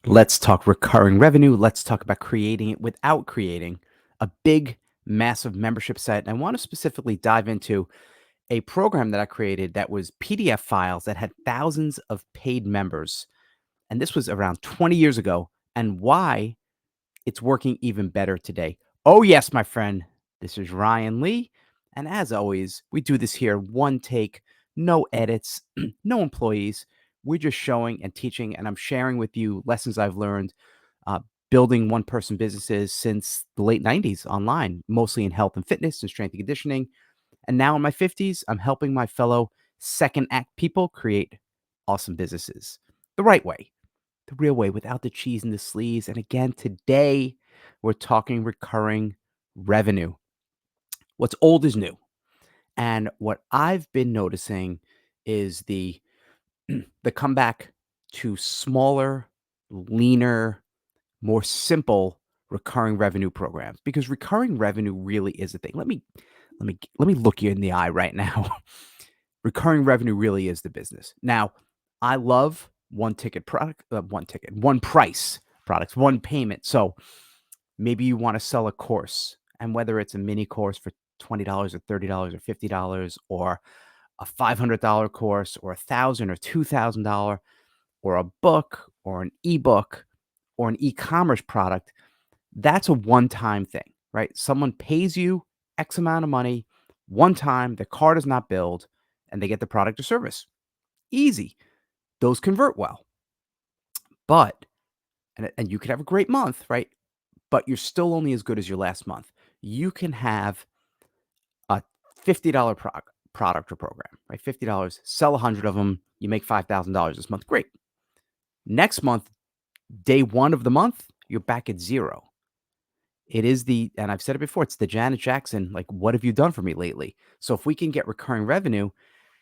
Let's talk recurring revenue. Let's talk about creating it without creating a big, massive membership site. And I want to specifically dive into a program that I created that was PDF files that had thousands of paid members. And this was around 20 years ago, and why it's working even better today. Oh, yes, my friend. This is Ryan Lee. And as always, we do this here one take, no edits, no employees. We're just showing and teaching, and I'm sharing with you lessons I've learned uh, building one person businesses since the late 90s online, mostly in health and fitness and strength and conditioning. And now in my 50s, I'm helping my fellow second act people create awesome businesses the right way, the real way, without the cheese in the sleeves. And again, today we're talking recurring revenue. What's old is new. And what I've been noticing is the comeback to smaller, leaner, more simple recurring revenue programs, because recurring revenue really is a thing. Let me look you in the eye right now. Recurring revenue really is the business. Now, I love one ticket product, one price products, one payment. So maybe you want to sell a course, and whether it's a mini course for $20 or $30 or $50, or a $500 course, or $1,000 or $2,000, or a book or an ebook or an e-commerce product, that's a one-time thing, right? Someone pays you X amount of money one time, the card is not billed, and they get the product or service. Easy. Those convert well. But and you could have a great month, right? But you're still only as good as your last month. You can have a $50 product or program, right? $50, sell 100 of them, you make $5,000 this month. Great. Next month, day 1 of the month, you're back at 0. It is and I've said it before, it's the Janet Jackson, like, "What have you done for me lately?" So if we can get recurring revenue,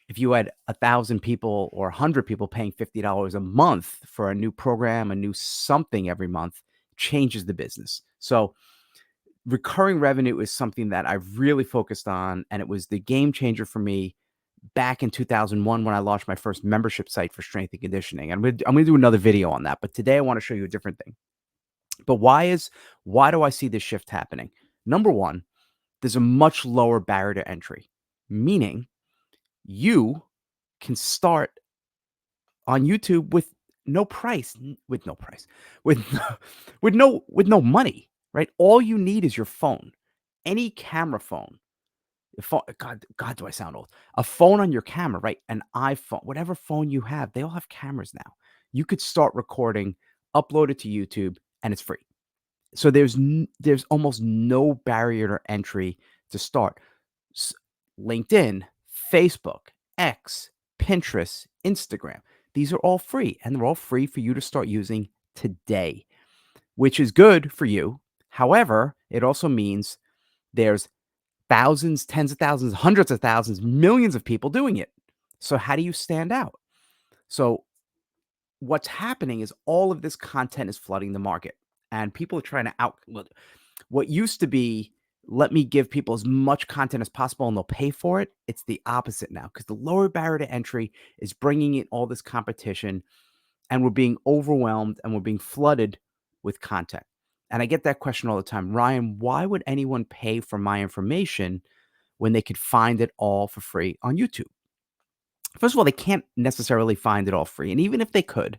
if you had 1,000 people or 100 people paying $50 a month for a new program, a new something every month, changes the business. So recurring revenue is something that I've really focused on, and it was the game changer for me back in 2001 when I launched my first membership site for strength and conditioning. I'm gonna do another video on that, but today I wanna show you a different thing. But why do I see this shift happening? Number 1, there's a much lower barrier to entry, meaning you can start on YouTube with no price, with no price, with with no money, right? All you need is your phone, any camera phone. God, do I sound old? A phone on your camera, right? An iPhone, whatever phone you have, they all have cameras now. You could start recording, upload it to YouTube, and it's free. So there's almost no barrier to entry to start. S- LinkedIn, Facebook, X, Pinterest, Instagram. These are all free, and they're all free for you to start using today, which is good for you. However, it also means there's thousands, tens of thousands, hundreds of thousands, millions of people doing it. So how do you stand out? So what's happening is all of this content is flooding the market, and people are trying to out what used to be, let me give people as much content as possible and they'll pay for it. It's the opposite now, because the lower barrier to entry is bringing in all this competition, and we're being overwhelmed and we're being flooded with content. And I get that question all the time. Ryan, why would anyone pay for my information when they could find it all for free on YouTube? First of all, they can't necessarily find it all free. And even if they could,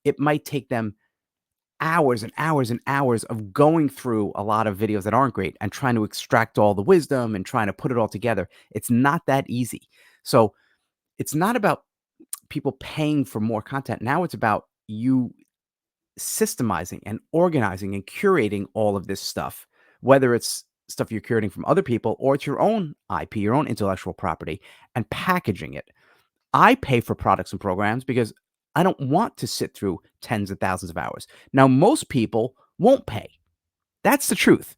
it might take them hours and hours and hours of going through a lot of videos that aren't great and trying to extract all the wisdom and trying to put it all together. It's not that easy. So it's not about people paying for more content. Now it's about you systemizing and organizing and curating all of this stuff, whether it's stuff you're curating from other people or it's your own IP, your own intellectual property, and packaging it. I pay for products and programs because I don't want to sit through tens of thousands of hours. Now, most people won't pay. That's the truth.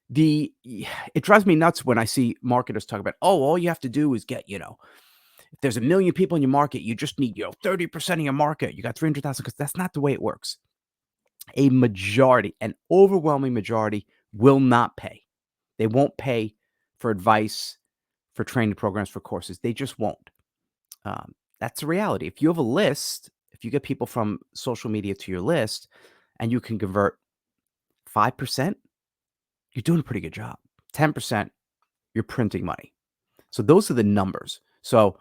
It drives me nuts when I see marketers talk about, oh, all you have to do is get, if there's a million people in your market, you just need, 30% of your market. You got 300,000, because that's not the way it works. A majority, an overwhelming majority will not pay. They won't pay for advice, for training programs, for courses. They just won't. That's the reality. If you have a list, If you get people from social media to your list and you can convert 5%, you're doing a pretty good job. 10%, you're printing money. So those are the numbers. So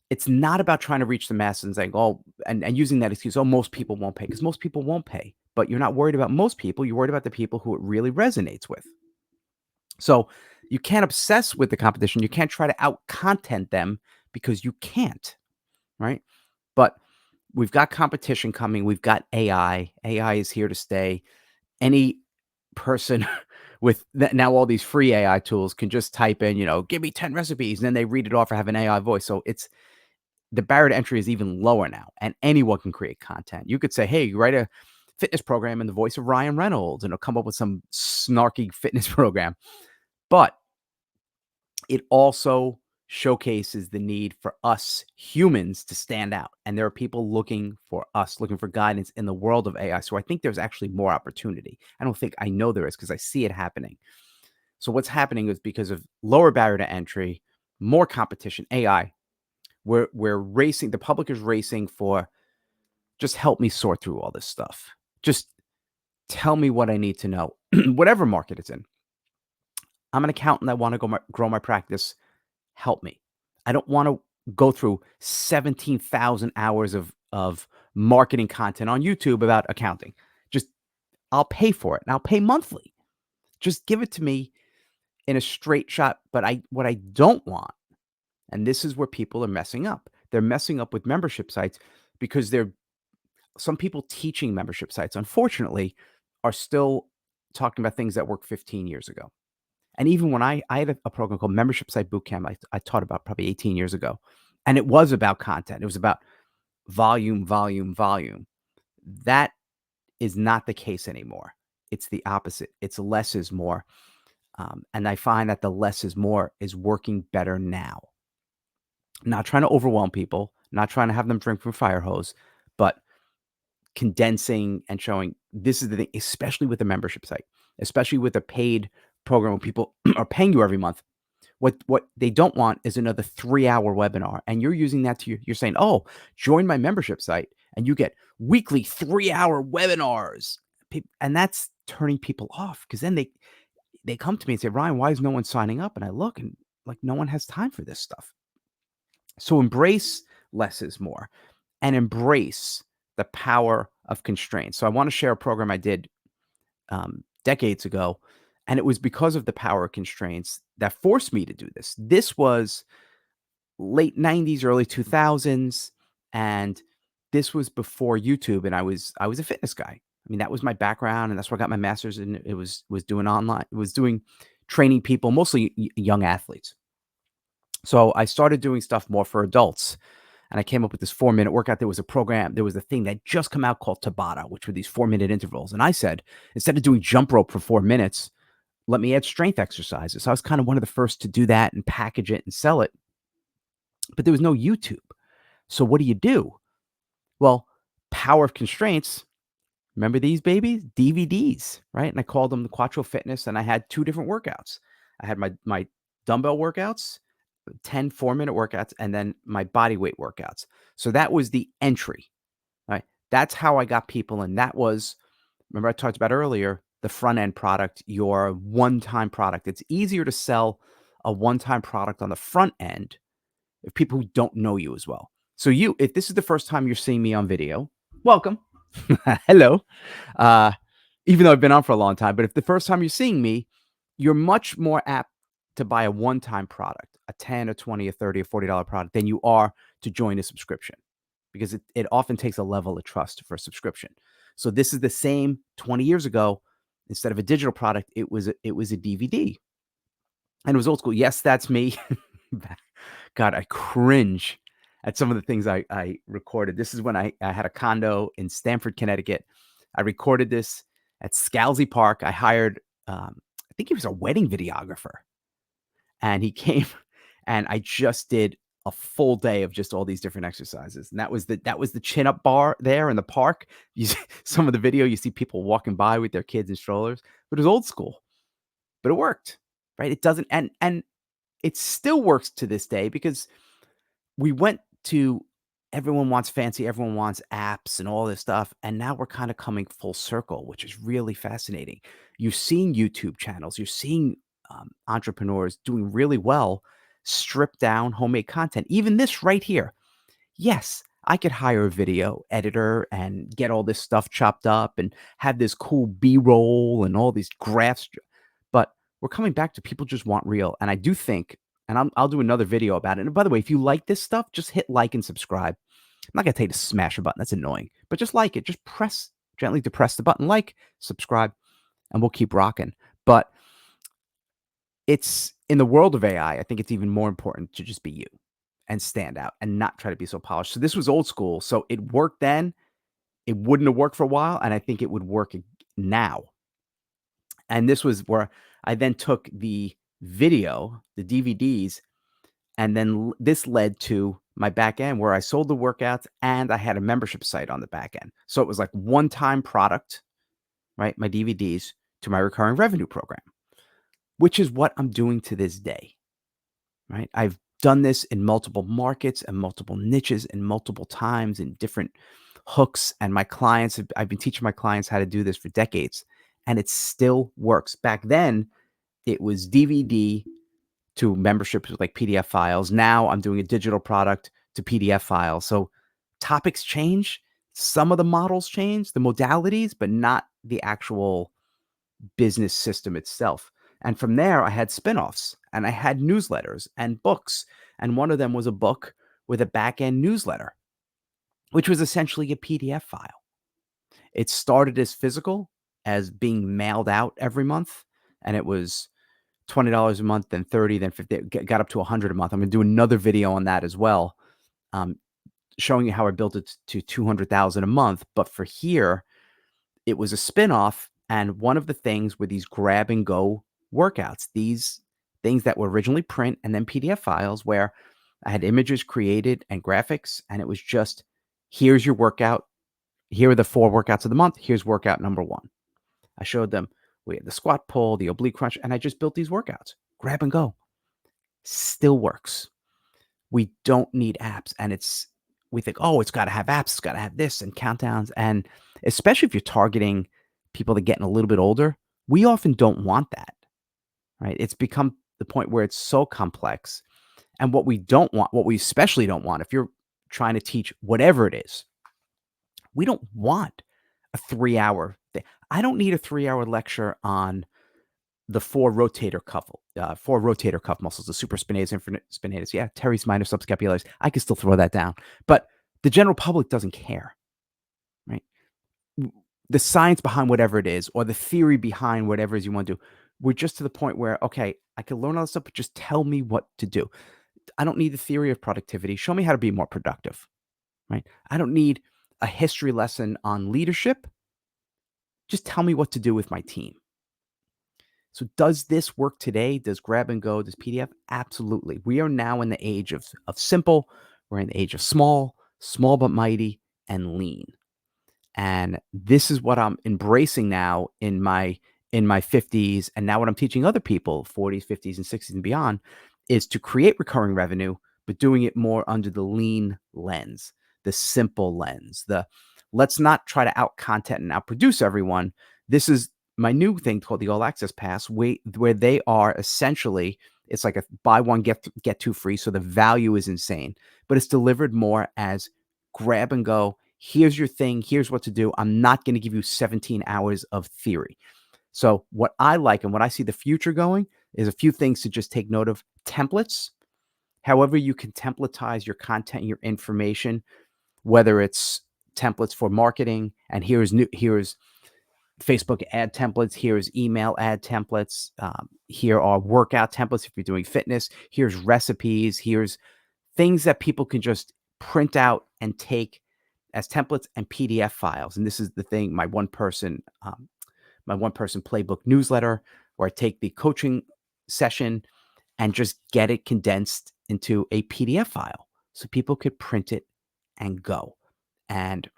it's not about trying to reach the masses and saying, oh, and using that excuse, oh, most people won't pay, because most people won't pay. But you're not worried about most people. You're worried about the people who it really resonates with. So you can't obsess with the competition. You can't try to out content them because you can't, right? But we've got competition coming. We've got AI. AI is here to stay. Any person with now all these free AI tools can just type in, give me 10 recipes, and then they read it off or have an AI voice. So it's the barrier to entry is even lower now, and anyone can create content. You could say, hey, write a fitness program in the voice of Ryan Reynolds, and it'll come up with some snarky fitness program. But it also showcases the need for us humans to stand out. And there are people looking for us, looking for guidance in the world of AI. So I think there's actually more opportunity. I know there is because I see it happening. So what's happening is because of lower barrier to entry, more competition, AI, we're racing, the public is racing for just help me sort through all this stuff. Just tell me what I need to know, whatever market it's in. I'm an accountant. I want to grow my practice. Help me. I don't want to go through 17,000 hours of marketing content on YouTube about accounting. Just I'll pay for it and I'll pay monthly. Just give it to me in a straight shot. But what I don't want, and this is where people are messing up. They're messing up with membership sites because some people teaching membership sites, unfortunately, are still talking about things that worked 15 years ago. And even when I had a program called Membership Site Bootcamp, I taught about probably 18 years ago. And it was about content. It was about volume, volume, volume. That is not the case anymore. It's the opposite. It's less is more. And I find that the less is more is working better now. Not trying to overwhelm people, not trying to have them drink from a fire hose, but condensing and showing this is the thing, especially with a membership site, especially with a paid program where people are paying you every month. What they don't want is another 3-hour webinar, and you're using that you're saying, oh, join my membership site and you get weekly 3-hour webinars. And that's turning people off because then they come to me and say, Ryan, why is no one signing up? And I look and like no one has time for this stuff. So embrace less is more and embrace the power of constraints. So I want to share a program I did decades ago, and it was because of the power of constraints that forced me to do this. This was late 90s, early 2000s, and this was before YouTube, and I was a fitness guy. I mean, that was my background, and that's where I got my master's, and it was doing online. It was doing training people, mostly young athletes. So I started doing stuff more for adults. And I came up with this 4-minute workout. There was a thing that just come out called Tabata, which were these 4-minute intervals. And I said, instead of doing jump rope for 4 minutes, let me add strength exercises. So I was kind of one of the first to do that and package it and sell it. But there was no YouTube. So what do? Well, power of constraints. Remember these babies? DVDs, right? And I called them the Quattro Fitness. And I had 2 different workouts. I had my dumbbell workouts, 10 4-minute workouts, and then my body weight workouts. So that was the entry, right? That's how I got people. And that was, remember I talked about earlier, the front end product, your one-time product. It's easier to sell a one-time product on the front end if people who don't know you as well. So if this is the first time you're seeing me on video, welcome. Hello. Uh, even though I've been on for a long time, but if the first time you're seeing me, you're much more apt to buy a one-time product, a 10, a 20, a 30, a $40 product than you are to join a subscription because it often takes a level of trust for a subscription. So this is the same 20 years ago. Instead of a digital product, it was a DVD. And it was old school. Yes, that's me. God, I cringe at some of the things I recorded. This is when I had a condo in Stamford, Connecticut. I recorded this at Scalzi Park. I hired, I think he was a wedding videographer. And he came and I just did a full day of just all these different exercises. And that was the chin up bar there in the park. You see some of the video, you see people walking by with their kids in strollers, but it was old school, but it worked, right? It doesn't, and it still works to this day because we went to everyone wants fancy, everyone wants apps and all this stuff. And now we're kind of coming full circle, which is really fascinating. You're seeing YouTube channels, you're seeing entrepreneurs doing really well, stripped down homemade content. Even this right here. Yes, I could hire a video editor and get all this stuff chopped up and have this cool B-roll and all these graphs. But we're coming back to people just want real. And I do think, and I'll do another video about it. And by the way, if you like this stuff, just hit like and subscribe. I'm not gonna tell you to smash a button. That's annoying. But just like it. Just press gently depress the button, like, subscribe, and we'll keep rocking. But it's in the world of AI, I think it's even more important to just be you and stand out and not try to be so polished. So this was old school. So it worked then. It wouldn't have worked for a while, and I think it would work now. And this was where I then took the video, the DVDs, and then this led to my back end where I sold the workouts and I had a membership site on the back end. So it was like one-time product, right? My DVDs to my recurring revenue program, which is what I'm doing to this day, right? I've done this in multiple markets and multiple niches and multiple times in different hooks. And my clients, I've been teaching my clients how to do this for decades, and it still works. Back then, it was DVD to memberships with like PDF files. Now I'm doing a digital product to PDF files. So topics change. Some of the models change, the modalities, but not the actual business system itself. And from there, I had spinoffs and I had newsletters and books. And one of them was a book with a back end newsletter, which was essentially a PDF file. It started as physical, as being mailed out every month. And it was $20 a month, then 30, then 50, got up to 100 a month. I'm going to do another video on that as well, showing you how I built it to 200,000 a month. But for here, it was a spinoff. And one of the things were these grab and go workouts, these things that were originally print and then PDF files where I had images created and graphics. And it was just, here's your workout. Here are the 4 workouts of the month. Here's workout number 1. I showed them we had the squat pull, the oblique crunch, and I just built these workouts. Grab and go. Still works. We don't need apps. And we think, oh, it's got to have apps, it's got to have this and countdowns. And especially if you're targeting people that are getting a little bit older, we often don't want that, right? It's become the point where it's so complex. And what we don't want, what we especially don't want, if you're trying to teach whatever it is, we don't want a 3-hour thing. I don't need a 3-hour lecture on the 4 rotator cuff muscles, the supraspinatus, infraspinatus. Yeah, teres minor subscapularis. I can still throw that down, but the general public doesn't care, right? The science behind whatever it is, or the theory behind whatever it is you want to do, we're just to the point where, okay, I can learn all this stuff, but just tell me what to do. I don't need the theory of productivity. Show me how to be more productive, right? I don't need a history lesson on leadership. Just tell me what to do with my team. So does this work today? Does grab and go? Does PDF? Absolutely. We are now in the age of simple. We're in the age of small but mighty, and lean. And this is what I'm embracing now in my 50s. And now what I'm teaching other people, 40s, 50s, and 60s and beyond, is to create recurring revenue, but doing it more under the lean lens, the simple lens. Let's not try to out content and outproduce everyone. This is my new thing called the All Access Pass, where they are essentially, it's like a buy one, get 2 free. So the value is insane, but it's delivered more as grab and go. Here's your thing. Here's what to do. I'm not going to give you 17 hours of theory. So what I like and what I see the future going is a few things to just take note of. Templates, however you can templatize your content, your information, whether it's templates for marketing, and here's Facebook ad templates. Here's email ad templates. Here are workout templates if you're doing fitness. Here's recipes. Here's things that people can just print out and take as templates and PDF files. And this is the thing, my one person playbook newsletter, where I take the coaching session and just get it condensed into a PDF file so people could print it and go. And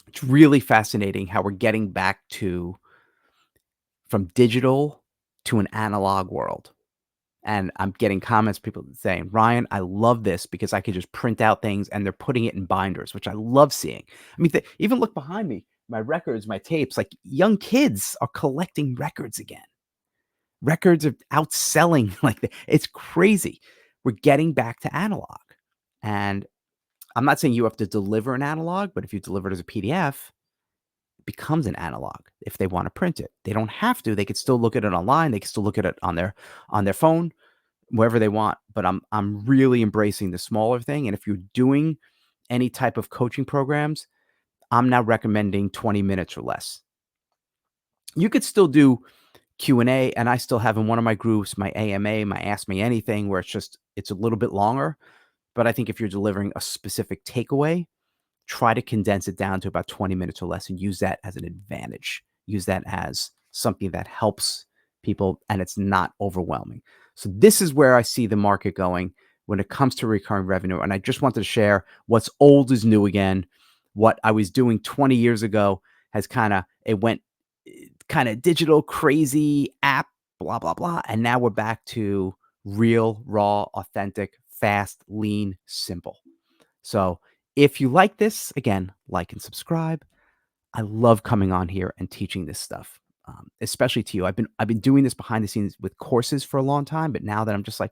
it's really fascinating how we're getting back from digital to an analog world. And I'm getting comments, people saying, "Ryan, I love this because I could just print out things and they're putting it in binders," which I love seeing. I mean, even look behind me, my records, my tapes, like young kids are collecting records again. Records are outselling it's crazy. We're getting back to analog. And I'm not saying you have to deliver an analog, but if you deliver it as a PDF, it becomes an analog if they want to print it. They don't have to. They could still look at it online. They can still look at it on their phone, wherever they want. But I'm really embracing the smaller thing. And if you're doing any type of coaching programs, I'm now recommending 20 minutes or less. You could still do Q&A, and I still have in one of my groups, my AMA, my Ask Me Anything, where it's a little bit longer. But I think if you're delivering a specific takeaway, try to condense it down to about 20 minutes or less and use that as an advantage. Use that as something that helps people and it's not overwhelming. So this is where I see the market going when it comes to recurring revenue. And I just wanted to share what's old is new again. What I was doing 20 years ago has it went kind of digital, crazy app, blah, blah, blah. And now we're back to real, raw, authentic, fast, lean, simple. So if you like this, again, like and subscribe. I love coming on here and teaching this stuff, especially to you. I've been doing this behind the scenes with courses for a long time, but now that I'm just like,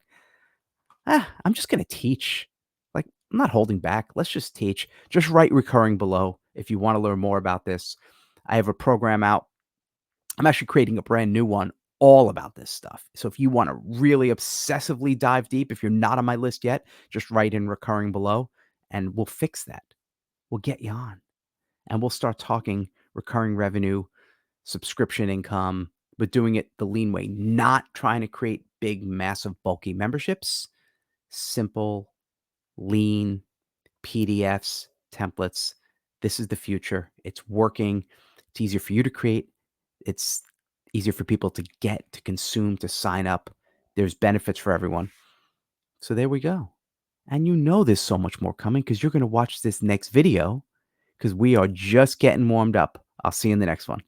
I'm just gonna teach. Like, I'm not holding back. Let's just teach. Just write recurring below if you want to learn more about this. I have a program out. I'm actually creating a brand new one all about this stuff. So if you want to really obsessively dive deep, if you're not on my list yet, just write in recurring below and we'll fix that. We'll get you on and we'll start talking recurring revenue, subscription income, but doing it the lean way, not trying to create big, massive, bulky memberships. Simple, lean PDFs, templates. This is the future. It's working. It's easier for you to create. It's easier for people to get, to consume, to sign up. There's benefits for everyone. So there we go. And you know there's so much more coming because you're going to watch this next video because we are just getting warmed up. I'll see you in the next one.